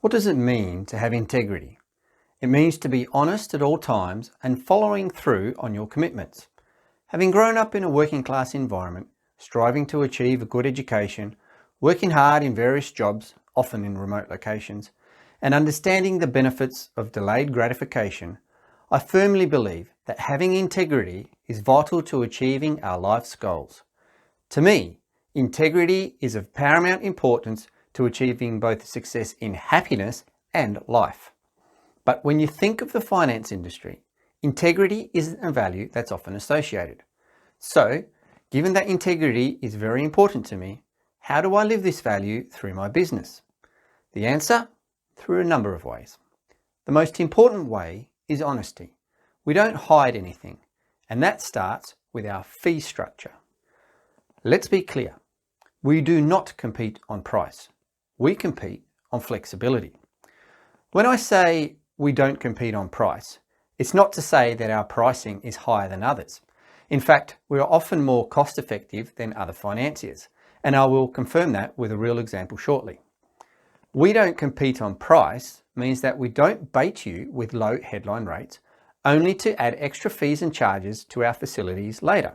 What does it mean to have integrity? It means to be honest at all times and following through on your commitments. Having grown up in a working class environment, striving to achieve a good education, working hard in various jobs, often in remote locations, and understanding the benefits of delayed gratification, I firmly believe that having integrity is vital to achieving our life's goals. To me, integrity is of paramount importance to achieving both success in happiness and life. But when you think of the finance industry, integrity isn't a value that's often associated. So, given that integrity is very important to me, how do I live this value through my business? The answer? Through a number of ways. The most important way is honesty. We don't hide anything, and that starts with our fee structure. Let's be clear. We do not compete on price. We compete on flexibility. When I say we don't compete on price, it's not to say that our pricing is higher than others. In fact, we are often more cost effective than other financiers, and I will confirm that with a real example shortly. We don't compete on price means that we don't bait you with low headline rates, only to add extra fees and charges to our facilities later.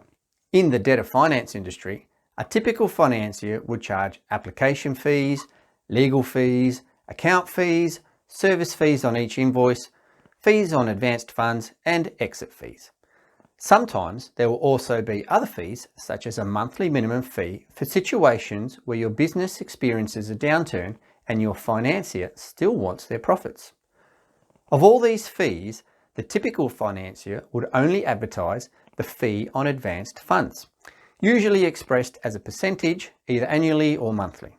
In the debtor finance industry, a typical financier would charge application fees, legal fees, account fees, service fees on each invoice, fees on advanced funds, and exit fees. Sometimes there will also be other fees, such as a monthly minimum fee for situations where your business experiences a downturn and your financier still wants their profits. Of all these fees, the typical financier would only advertise the fee on advanced funds, usually expressed as a percentage, either annually or monthly.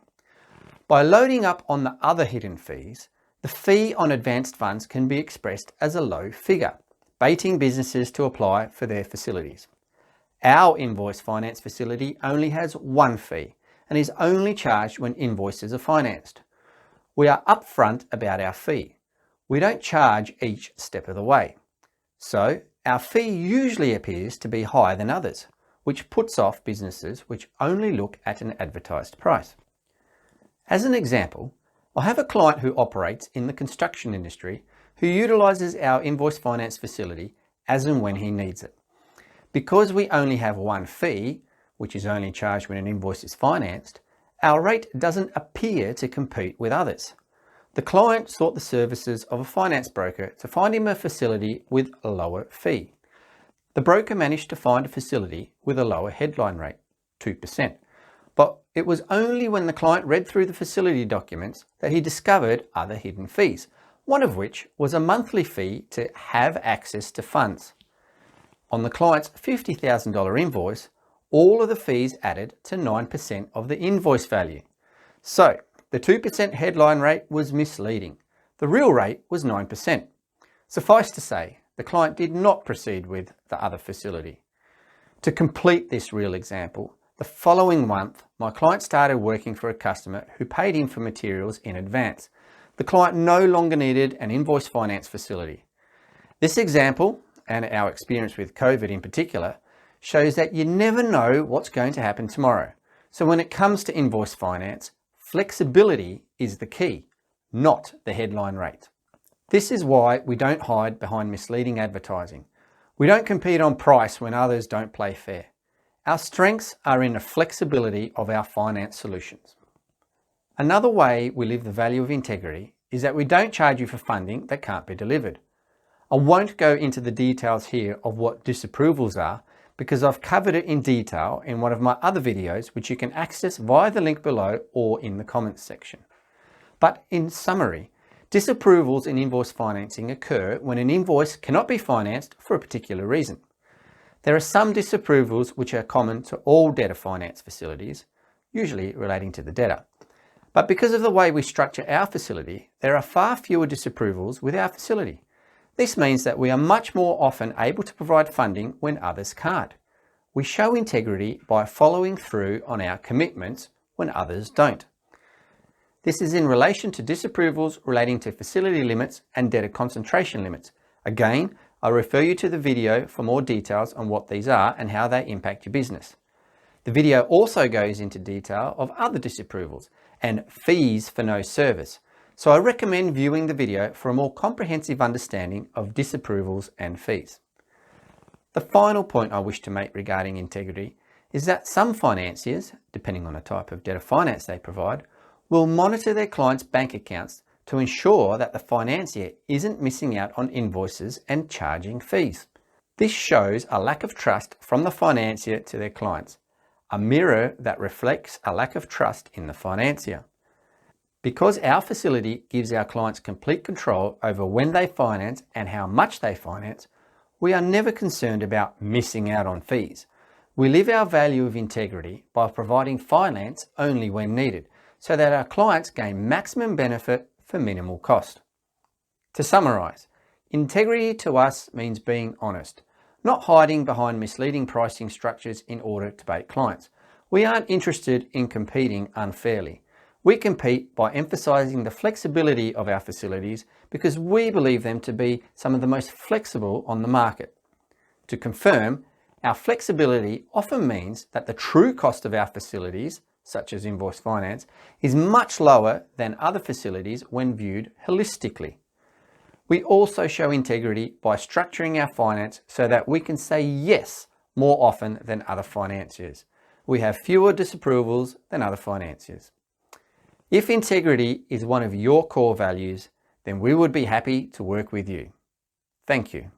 By loading up on the other hidden fees, the fee on advanced funds can be expressed as a low figure, baiting businesses to apply for their facilities. Our invoice finance facility only has one fee and is only charged when invoices are financed. We are upfront about our fee. We don't charge each step of the way. So our fee usually appears to be higher than others, which puts off businesses which only look at an advertised price. As an example, I have a client who operates in the construction industry who utilises our invoice finance facility as and when he needs it. Because we only have one fee, which is only charged when an invoice is financed, our rate doesn't appear to compete with others. The client sought the services of a finance broker to find him a facility with a lower fee. The broker managed to find a facility with a lower headline rate, 2%. But it was only when the client read through the facility documents that he discovered other hidden fees, one of which was a monthly fee to have access to funds. On the client's $50,000 invoice, all of the fees added to 9% of the invoice value. So the 2% headline rate was misleading. The real rate was 9%. Suffice to say, the client did not proceed with the other facility. To complete this real example, the following month, my client started working for a customer who paid him for materials in advance. The client no longer needed an invoice finance facility. This example, and our experience with COVID in particular, shows that you never know what's going to happen tomorrow. So when it comes to invoice finance, flexibility is the key, not the headline rate. This is why we don't hide behind misleading advertising. We don't compete on price when others don't play fair. Our strengths are in the flexibility of our finance solutions. Another way we live the value of integrity is that we don't charge you for funding that can't be delivered. I won't go into the details here of what disapprovals are because I've covered it in detail in one of my other videos, which you can access via the link below or in the comments section. But in summary, disapprovals in invoice financing occur when an invoice cannot be financed for a particular reason. There are some disapprovals which are common to all debtor finance facilities, usually relating to the debtor. But because of the way we structure our facility, there are far fewer disapprovals with our facility. This means that we are much more often able to provide funding when others can't. We show integrity by following through on our commitments when others don't. This is in relation to disapprovals relating to facility limits and debtor concentration limits. Again, I refer you to the video for more details on what these are and how they impact your business. The video also goes into detail of other disapprovals and fees for no service. So I recommend viewing the video for a more comprehensive understanding of disapprovals and fees. The final point I wish to make regarding integrity is that some financiers, depending on the type of debt of finance they provide, will monitor their clients' bank accounts to ensure that the financier isn't missing out on invoices and charging fees. This shows a lack of trust from the financier to their clients, a mirror that reflects a lack of trust in the financier. Because our facility gives our clients complete control over when they finance and how much they finance, we are never concerned about missing out on fees. We live our value of integrity by providing finance only when needed, so that our clients gain maximum benefit for minimal cost. To summarize, integrity to us means being honest, not hiding behind misleading pricing structures in order to bait clients. We aren't interested in competing unfairly. We compete by emphasizing the flexibility of our facilities because we believe them to be some of the most flexible on the market. To confirm, our flexibility often means that the true cost of our facilities, such as invoice finance, is much lower than other facilities when viewed holistically. We also show integrity by structuring our finance so that we can say yes more often than other financiers. We have fewer disapprovals than other financiers. If integrity is one of your core values, then we would be happy to work with you. Thank you.